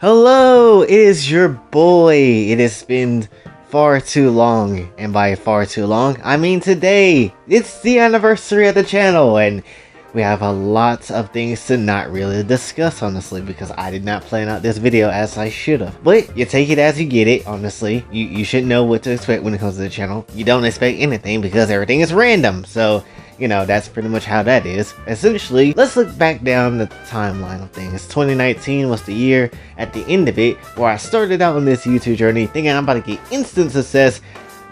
Hello, it is your boy. It has been far too long, and by far too long, I mean today. It's the anniversary of the channel, and we have a lot of things to not really discuss, honestly, because I did not plan out this video as I should have. But you take it as you get it, honestly. You should know what to expect when it comes to the channel. You don't expect anything because everything is random, so you know, that's pretty much how that is. Essentially, let's look back down the timeline of things. 2019 was the year at the end of it where I started out on this YouTube journey thinking I'm about to get instant success.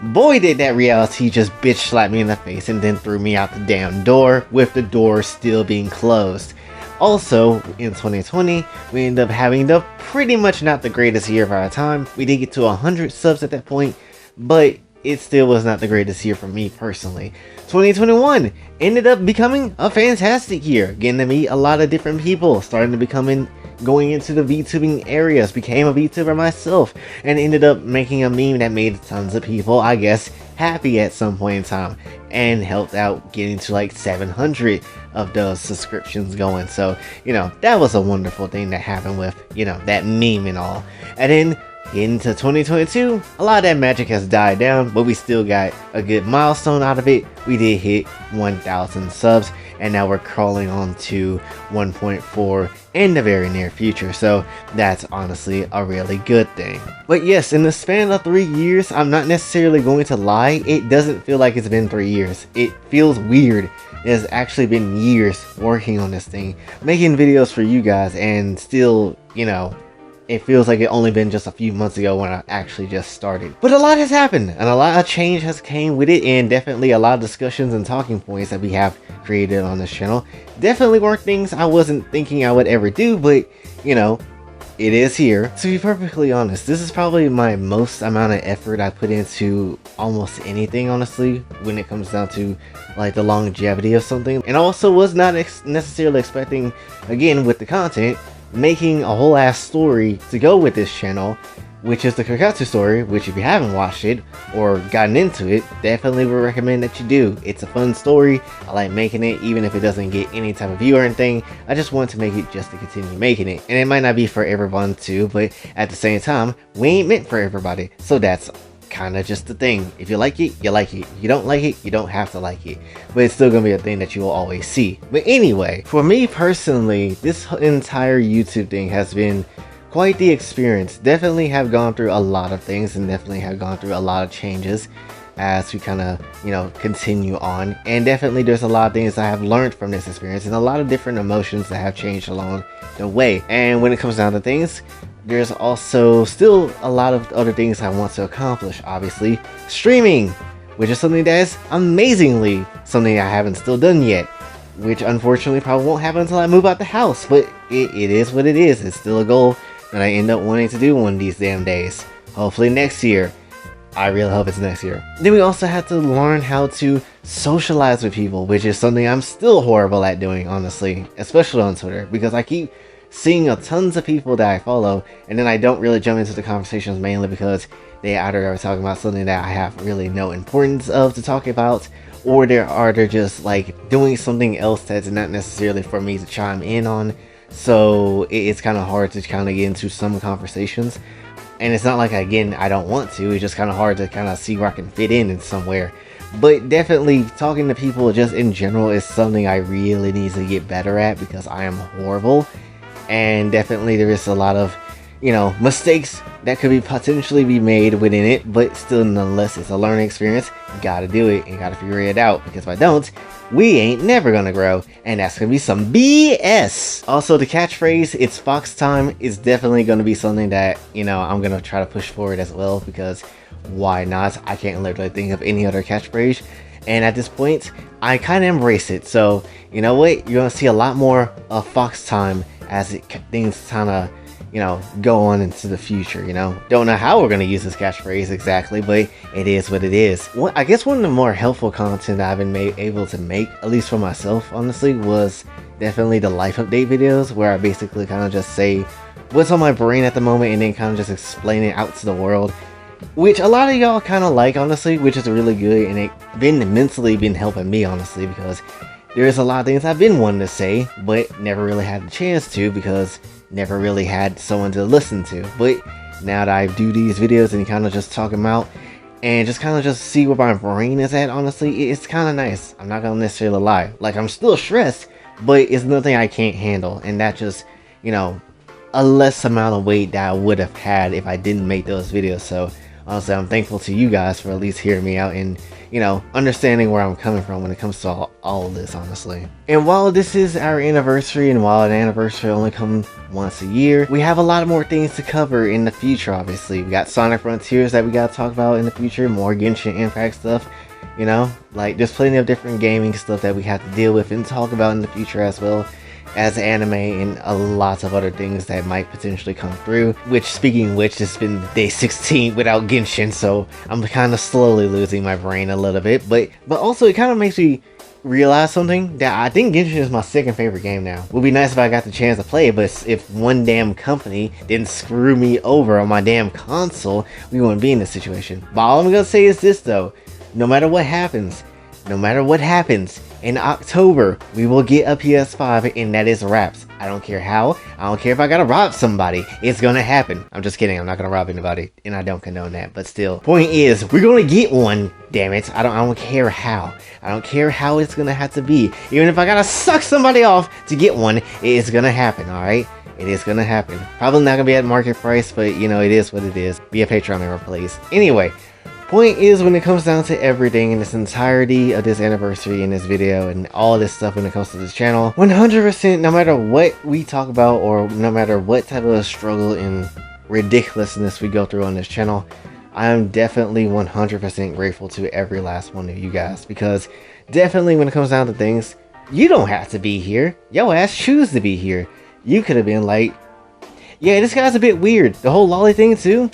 Boy, did that reality just bitch slap me in the face and then threw me out the damn door, with the door still being closed. Also, in 2020, we ended up having the pretty much not the greatest year of our time. We did get to 100 subs at that point, but it still was not the greatest year for me personally. 2021 ended up becoming a fantastic year, getting to meet a lot of different people, starting to going into the VTubing areas, became a VTuber myself, and ended up making a meme that made tons of people, I guess, happy at some point in time, and helped out getting to like 700 of those subscriptions going. So, you know, that was a wonderful thing that happened with, you know, that meme and all. And then into 2022, a lot of that magic has died down, but we still got a good milestone out of it. We did hit 1,000 subs, and now we're crawling on to 1.4 in the very near future, so that's honestly a really good thing. But yes, in the span of 3 years, I'm not necessarily going to lie, it doesn't feel like it's been 3 years. It feels weird. It has actually been years working on this thing, making videos for you guys, and still, you know, it feels like it only been just a few months ago when I actually just started. But a lot has happened, and a lot of change has came with it, and definitely a lot of discussions and talking points that we have created on this channel. Definitely weren't things I wasn't thinking I would ever do, but, you know, it is here. To be perfectly honest, this is probably my most amount of effort I put into almost anything, honestly, when it comes down to like the longevity of something. And also was not necessarily expecting, again, with the content, making a whole ass story to go with this channel, which is the Kohais story, which if you haven't watched it or gotten into it, definitely would recommend that you do. It's a fun story. I like making it, even if it doesn't get any type of view or anything. I just want to make it just to continue making it. And it might not be for everyone too, but at the same time, we ain't meant for everybody. So that's kind of just the thing. If you like it, you like it. If you don't like it, you don't have to like it. But it's still gonna be a thing that you will always see. But anyway, for me personally, this entire YouTube thing has been quite the experience. Definitely have gone through a lot of things, and definitely have gone through a lot of changes as we kind of, you know, continue on. And definitely there's a lot of things I have learned from this experience, and a lot of different emotions that have changed along the way. And when it comes down to things, there's also still a lot of other things I want to accomplish. Obviously, streaming, which is something that is amazingly something I haven't still done yet, which unfortunately probably won't happen until I move out the house, but it is what it is. It's still a goal that I end up wanting to do one of these damn days. Hopefully next year. I really hope it's next year. Then we also have to learn how to socialize with people, which is something I'm still horrible at doing, honestly, especially on Twitter, because I keep seeing tons of people that I follow, and then I don't really jump into the conversations, mainly because they either are talking about something that I have really no importance of to talk about, or they're just like doing something else that's not necessarily for me to chime in on. So it's kind of hard to kind of get into some conversations, and it's not like, again, I don't want to, it's just kind of hard to kind of see where I can fit in somewhere. But definitely talking to people just in general is something I really need to get better at, because I am horrible. And definitely there is a lot of, you know, mistakes that could be potentially be made within it, but still, nonetheless, it's a learning experience. You gotta do it and gotta figure it out, because if I don't, we ain't never gonna grow, and that's gonna be some BS. Also, the catchphrase, "It's Fox time," is definitely gonna be something that, you know, I'm gonna try to push forward as well, because why not? I can't literally think of any other catchphrase, and at this point, I kind of embrace it. So, you know what? You're gonna see a lot more of Fox time as things kind of, you know, go on into the future. You know, don't know how we're going to use this catchphrase exactly, but it is what it is. I guess one of the more helpful content I've been able to make, at least for myself, honestly, was definitely the life update videos, where I basically kind of just say what's on my brain at the moment, and then kind of just explain it out to the world, which a lot of y'all kind of like, honestly, which is really good, and it been helping me, honestly, because there's a lot of things I've been wanting to say, but never really had the chance to, because never really had someone to listen to. But now that I do these videos and kind of just talk them out and just kind of just see where my brain is at, honestly, it's kind of nice. I'm not gonna necessarily lie. Like, I'm still stressed, but it's nothing I can't handle, and that just, you know, a less amount of weight that I would have had if I didn't make those videos. So honestly, I'm thankful to you guys for at least hearing me out and, you know, understanding where I'm coming from when it comes to all of this, honestly. And while this is our anniversary, and while an anniversary only comes once a year, we have a lot more things to cover in the future, obviously. We got Sonic Frontiers that we gotta talk about in the future, more Genshin Impact stuff, you know? Like, there's plenty of different gaming stuff that we have to deal with and talk about in the future as well as anime, and a lot of other things that might potentially come through. Which, speaking of which, it's been day 16 without Genshin, so I'm kind of slowly losing my brain a little bit. But also, it kind of makes me realize something, that I think Genshin is my second favorite game now. Would be nice if I got the chance to play it, but if one damn company didn't screw me over on my damn console, we wouldn't be in this situation. But all I'm gonna say is this though: no matter what happens, in October, we will get a PS5, and that is wraps. I don't care how. I don't care if I gotta rob somebody. It's gonna happen. I'm just kidding. I'm not gonna rob anybody, and I don't condone that. But still, point is, we're gonna get one. Damn it! I don't care how. I don't care how it's gonna have to be. Even if I gotta suck somebody off to get one, it is gonna happen. All right. It is gonna happen. Probably not gonna be at market price, but you know, it is what it is. Be a Patreon member, please. Anyway. Point is, when it comes down to everything in this entirety of this anniversary in this video and all this stuff when it comes to this channel, 100%, no matter what we talk about or no matter what type of struggle and ridiculousness we go through on this channel, I am definitely 100% grateful to every last one of you guys, because definitely when it comes down to things, you don't have to be here. Yo ass choose to be here. You could have been like, yeah, this guy's a bit weird. The whole lolly thing too,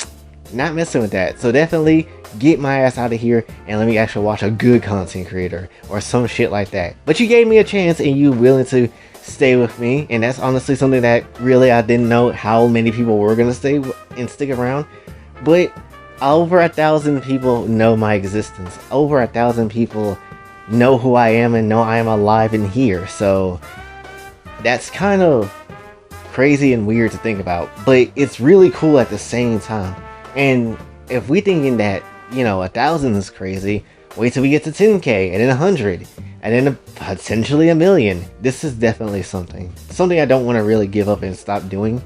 not messing with that. So definitely get my ass out of here and let me actually watch a good content creator or some shit like that. But you gave me a chance and you willing to stay with me, and that's honestly something that really I didn't know how many people were gonna stay and stick around. But over 1,000 people know my existence. Over 1,000 people know who I am and know I am alive and here. So that's kind of crazy and weird to think about, but it's really cool at the same time. And if we thinking that, you know, 1,000 is crazy, wait till we get to 10K, and then 100, and then potentially 1,000,000. This is definitely something I don't want to really give up and stop doing,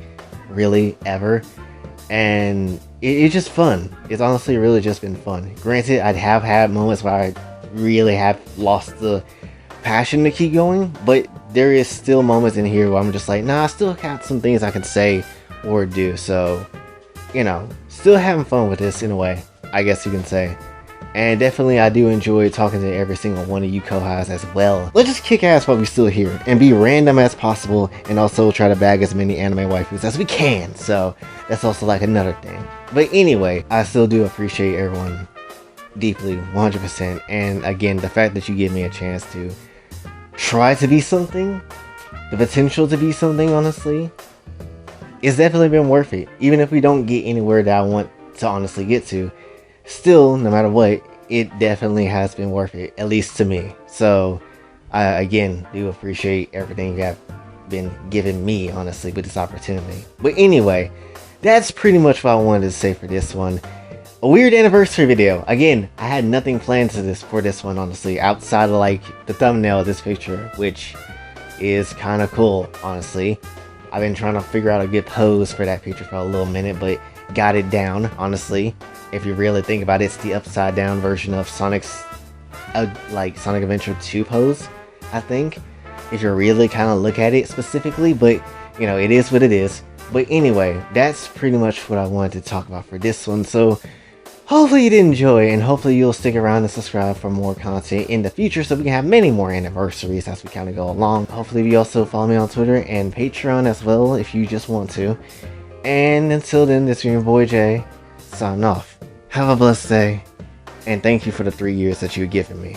really, ever. And it's just fun. It's honestly really just been fun. Granted, I have had moments where I really have lost the passion to keep going, but there is still moments in here where I'm just like, nah, I still got some things I can say or do. So, you know, still having fun with this in a way, I guess you can say. And definitely I do enjoy talking to every single one of you Kohais as well. Let's just kick ass while we're still here and be random as possible, and also try to bag as many anime waifus as we can. So that's also like another thing. But anyway, I still do appreciate everyone deeply, 100%. And again, the fact that you give me a chance to try to be something, the potential to be something, honestly, it's definitely been worth it. Even if we don't get anywhere that I want to honestly get to, still, no matter what, it definitely has been worth it, at least to me. So I again do appreciate everything you have been giving me, honestly, with this opportunity. But anyway, that's pretty much what I wanted to say for this one. A weird anniversary video. Again, I had nothing planned for this one, honestly, outside of like the thumbnail of this picture, which is kind of cool, honestly. I've been trying to figure out a good pose for that picture for a little minute, but got it down, honestly. If you really think about it, it's the upside down version of Sonic's like Sonic Adventure 2 pose, I think, if you really kind of look at it specifically. But you know, it is what it is. But anyway, that's pretty much what I wanted to talk about for this one. So hopefully you did enjoy, and hopefully you'll stick around and subscribe for more content in the future, so we can have many more anniversaries as we kind of go along. Hopefully you also follow me on Twitter and Patreon as well if you just want to. And until then, this is your boy Jay, signing off. Have a blessed day, and thank you for the 3 years that you've given me.